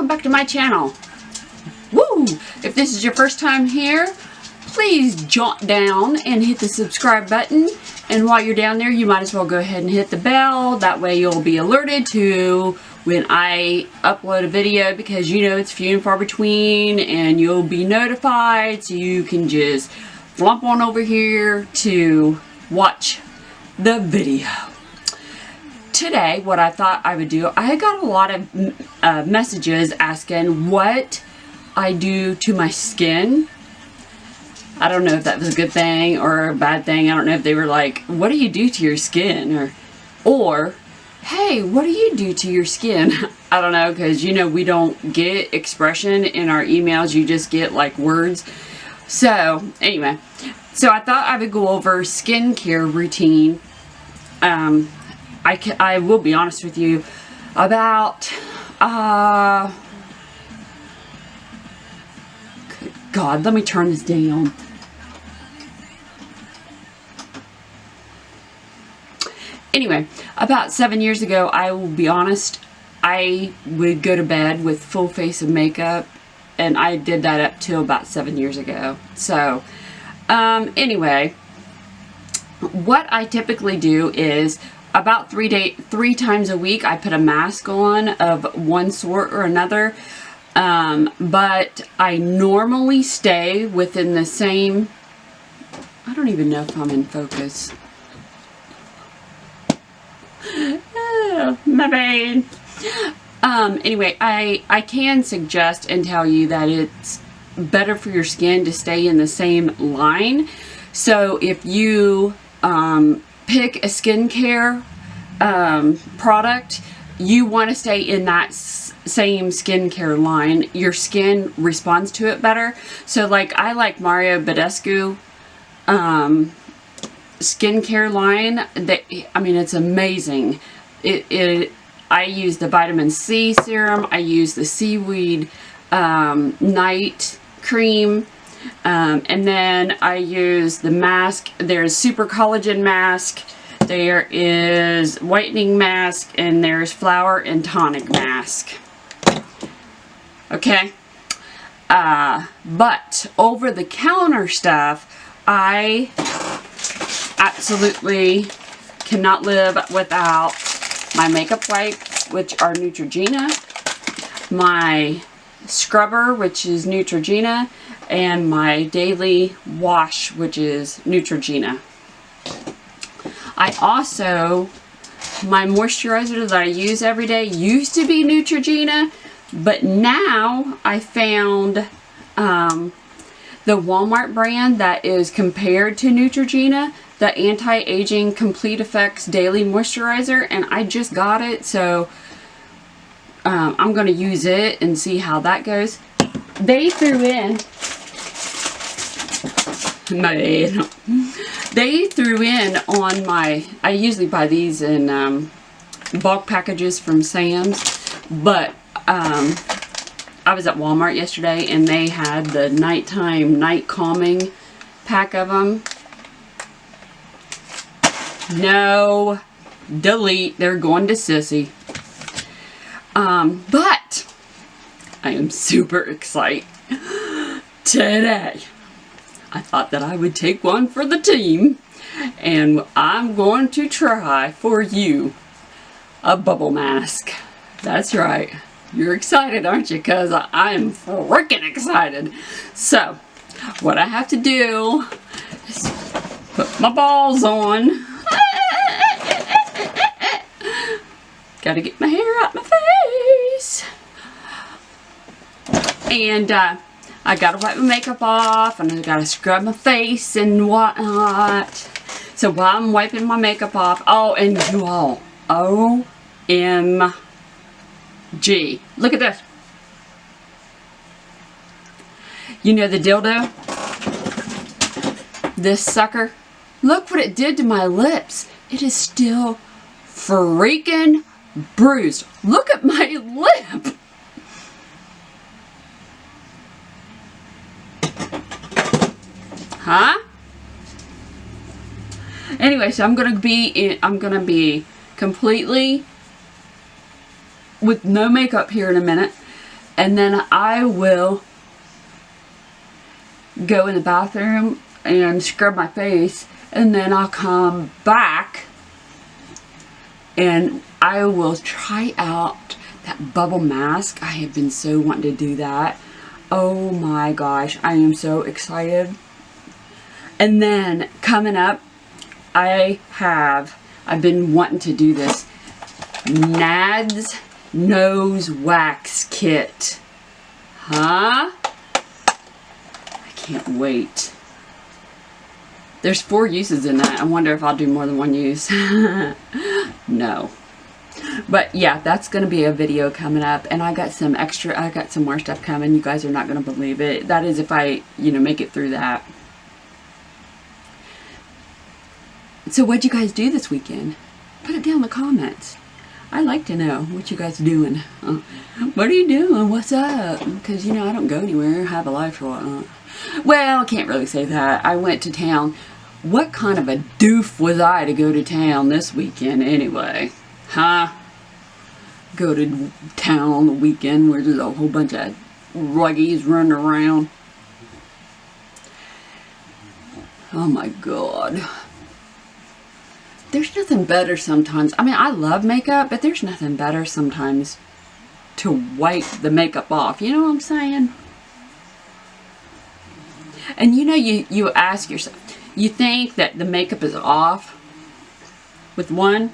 welcome back to my channel. Woo! If this is your first time here, please jaunt down and hit the subscribe button. And while you're down there, you might as well go ahead and hit the bell. That way you'll be alerted to when I upload a video, because you know it's few and far between, and you'll be notified, so you can just flump on over here to watch the video. Today, what I thought I would do, I got a lot of messages asking what I do to my skin. I don't know if that was a good thing or a bad thing. I don't know if they were like, what do you do to your skin? Or hey, what do you do to your skin? I don't know, because you know we don't get expression in our emails. You just get like words. So anyway, so I thought I would go over skincare routine. I will be honest with you, about good God, let me turn this down. Anyway, about 7 years ago, I will be honest, I would go to bed with full face of makeup, and I did that up till about 7 years ago. So, anyway, what I typically do is about 3 times a week, I put a mask on of one sort or another, but I normally stay within the same, I don't even know if I'm in focus. Oh, my bad. Anyway, I can suggest and tell you that it's better for your skin to stay in the same line. So if you pick a skincare product, you want to stay in that same skincare line. Your skin responds to it better. So like I like Mario Badescu skincare line. I mean, it's amazing. I use the vitamin C serum. I use the seaweed night cream, and then I use the mask. There's super collagen mask, there is whitening mask, and there's flower and tonic mask. Okay, but over the counter stuff, I absolutely cannot live without my makeup wipe, which are Neutrogena, my scrubber, which is Neutrogena, and my daily wash, which is Neutrogena. I also, my moisturizer that I use every day used to be Neutrogena, but now I found the Walmart brand that is compared to Neutrogena, the Anti-Aging Complete Effects Daily Moisturizer, and I just got it, so I'm going to use it and see how that goes. They threw in, on my, I usually buy these in bulk packages from Sam's, but I was at Walmart yesterday and they had the nighttime night calming pack of them. No, delete, they're going to Sissy. But I am super excited today. I thought that I would take one for the team, and I'm going to try for you a bubble mask. That's right. You're excited, aren't you? Because I am freaking excited. So, what I have to do is put my balls on. Gotta get my hair out my face. And I gotta wipe my makeup off, and I gotta scrub my face and whatnot. So while I'm wiping my makeup off, oh, and you all, OMG. Look at this. You know the dildo? This sucker? Look what it did to my lips. It is still freaking bruised. Look at my lip. Huh? Anyway, so I'm gonna be completely with no makeup here in a minute, And then I will go in the bathroom and scrub my face, and then I'll come back and I will try out that bubble mask. I have been so wanting to do that. Oh my gosh, I am so excited. And then coming up, I've been wanting to do this Nads Nose Wax Kit. Huh? I can't wait. There's 4 uses in that. I wonder if I'll do more than 1 use. No. But yeah, that's going to be a video coming up. And I got some more stuff coming. You guys are not going to believe it. That is if I, make it through that. So what'd you guys do this weekend? Put it down in the comments. I'd like to know what you guys are doing. What are you doing? What's up? Because, I don't go anywhere. Have a life or whatnot. Well, I can't really say that. I went to town. What kind of a doof was I to go to town this weekend anyway? Huh? Go to town on the weekend where there's a whole bunch of ruggies running around. Oh my God. There's nothing better sometimes. I mean, I love makeup, but there's nothing better sometimes to wipe the makeup off. You know what I'm saying? And you ask yourself, you think that the makeup is off with one?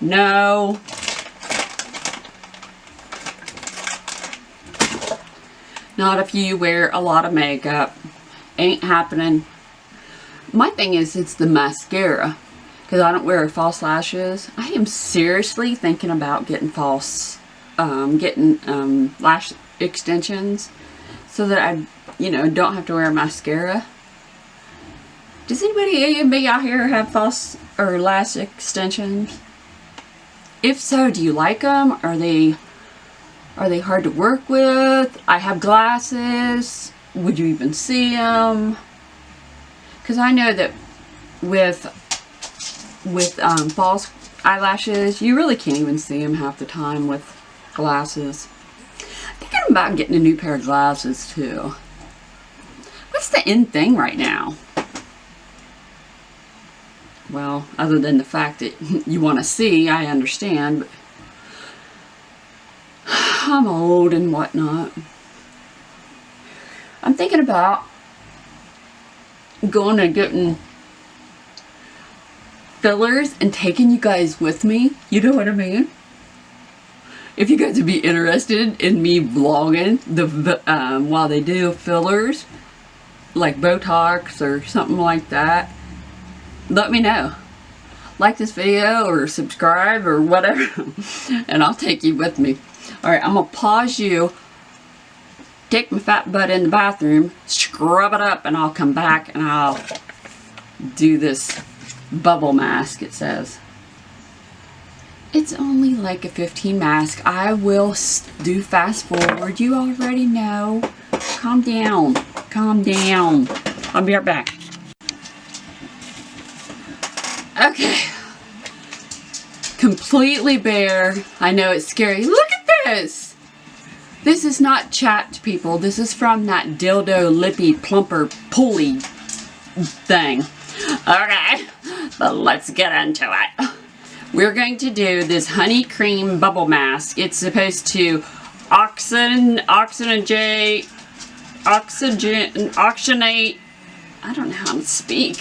No. Not if you wear a lot of makeup. Ain't happening. My thing is, it's the mascara. Because I don't wear false lashes. I am seriously thinking about getting lash extensions. So that I, don't have to wear mascara. Does anybody out here have false or lash extensions? If so, do you like them? Are they hard to work with? I have glasses. Would you even see them? Because I know that with false eyelashes, you really can't even see them half the time with glasses. I'm thinking about getting a new pair of glasses too. What's the in thing right now? Well, other than the fact that you want to see, I understand, but I'm old and whatnot. I'm thinking about going and getting fillers and taking you guys with me. You know what I mean? If you guys would be interested in me vlogging while they do fillers, like Botox or something like that, let me know. Like this video or subscribe or whatever, and I'll take you with me. Alright, I'm going to pause you, take my fat butt in the bathroom, scrub it up, and I'll come back and I'll do this bubble mask, it says. It's only like a 15 mask. I will do fast forward. You already know. Calm down. Calm down. I'll be right back. Okay. Completely bare. I know it's scary. Look at this. This is not chapped, people. This is from that dildo lippy plumper pulley thing. Okay. But let's get into it. We're going to do this honey cream bubble mask. It's supposed to oxygenate, I don't know how to speak,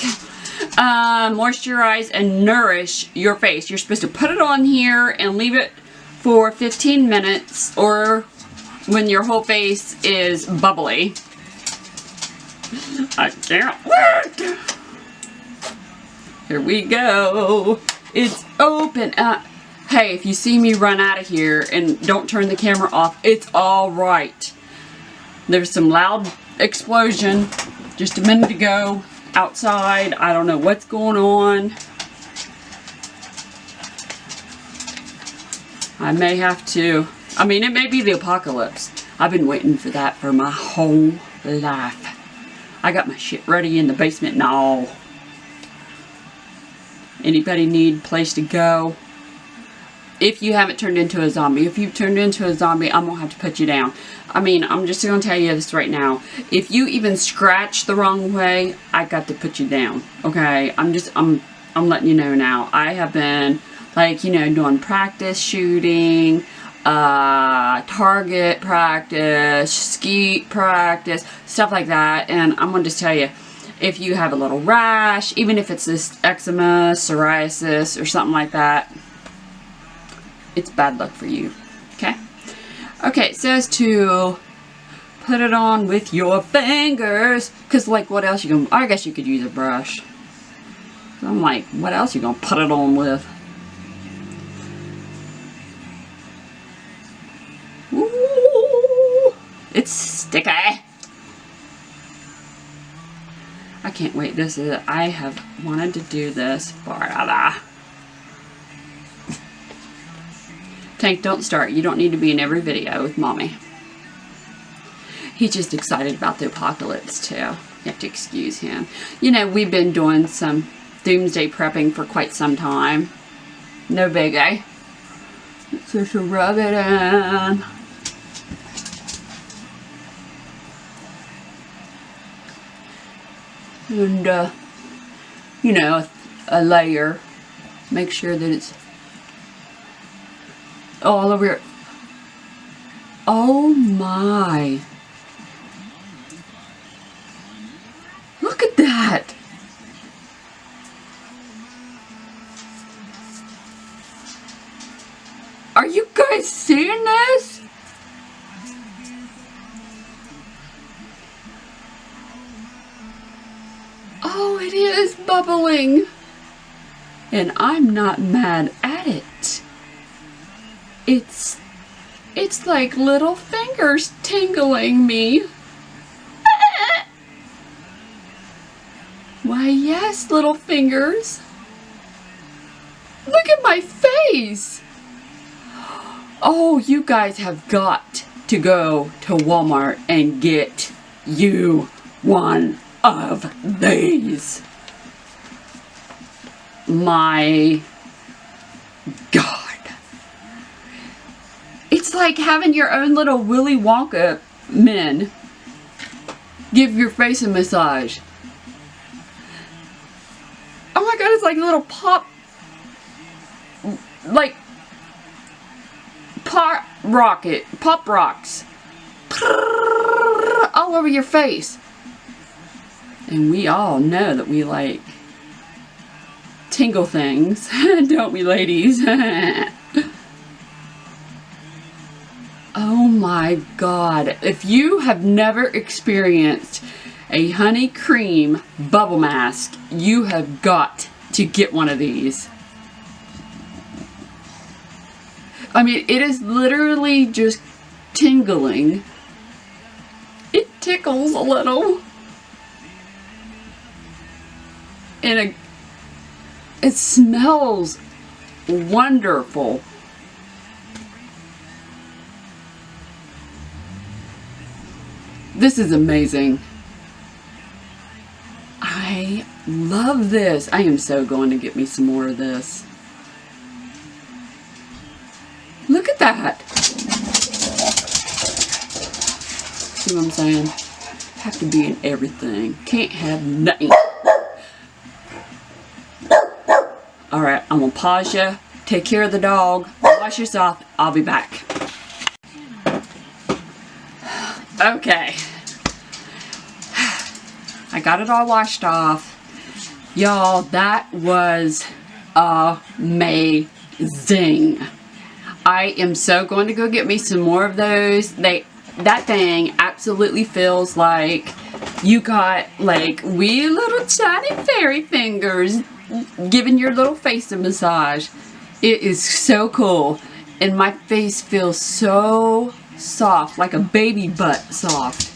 moisturize and nourish your face. You're supposed to put it on here and leave it for 15 minutes or when your whole face is bubbly. I can't wait. Here we go. It's open. Hey, if you see me run out of here and don't turn the camera off, it's all right. There's some loud explosion just a minute ago outside. I don't know what's going on. I may have to, I mean, it may be the apocalypse. I've been waiting for that for my whole life. I got my shit ready in the basement and all. Anybody need a place to go? If you haven't turned into a zombie. If you've turned into a zombie, I'm going to have to put you down. I mean, I'm just going to tell you this right now. If you even scratch the wrong way, I got to put you down. Okay? I'm letting you know now. I have been, like, you know, doing practice shooting, target practice, skeet practice, stuff like that. And I'm going to just tell you, if you have a little rash, even if it's this eczema, psoriasis, or something like that, it's bad luck for you. Okay? Okay, it says to put it on with your fingers. Because, like, what else you gonna... I guess you could use a brush. I'm like, what else you gonna put it on with? Ooh, it's sticky. I can't wait. I have wanted to do this forever. Tank, don't start. You don't need to be in every video with Mommy. He's just excited about the apocalypse, too. You have to excuse him. You know, we've been doing some doomsday prepping for quite some time. No biggie. So she'll rub it in. And, you know, a layer. Make sure that it's all over your... Oh my. Look at that. Are you guys seeing this? Oh, it is bubbling. And I'm not mad at it. It's like little fingers tingling me. Why, yes, little fingers. Look at my face. Oh, you guys have got to go to Walmart and get you one of these. My God. It's like having your own little Willy Wonka men give your face a massage. Oh my God, it's like little pop rocks all over your face. And we all know that we like tingle things, don't we, ladies? Oh my God. If you have never experienced a honey cream bubble mask, you have got to get one of these. I mean, it is literally just tingling. It tickles a little. And it smells wonderful. This is amazing. I love this. I am so going to get me some more of this. Look at that. See what I'm saying? Have to be in everything. Can't have nothing. Alright, I'm going to pause you. Take care of the dog. Wash yourself. I'll be back. Okay. I got it all washed off. Y'all, that was amazing. I am so going to go get me some more of those. That thing absolutely feels like you got like wee little tiny fairy fingers giving your little face a massage. It is so cool. And my face feels so soft, like a baby butt soft.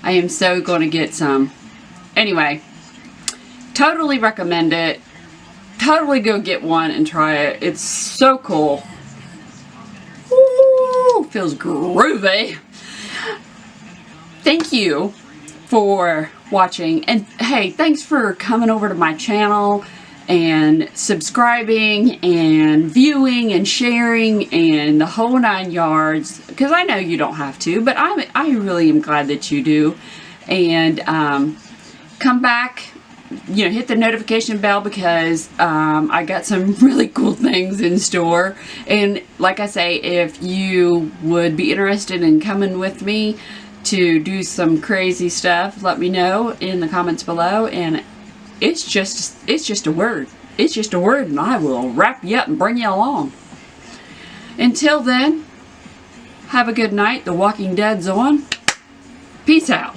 I am so going to get some. Anyway, totally recommend it. Totally go get one and try it. It's so cool. Ooh, feels groovy. Thank you for watching. And hey, thanks for coming over to my channel and subscribing and viewing and sharing and the whole 9 yards, because I know you don't have to, but I really am glad that you do. And come back, you know, hit the notification bell, because I got some really cool things in store. And like I say, if you would be interested in coming with me to do some crazy stuff, let me know in the comments below. And it's just a word. It's just a word, and I will wrap you up and bring you along. Until then, have a good night. The Walking Dead's on. Peace out.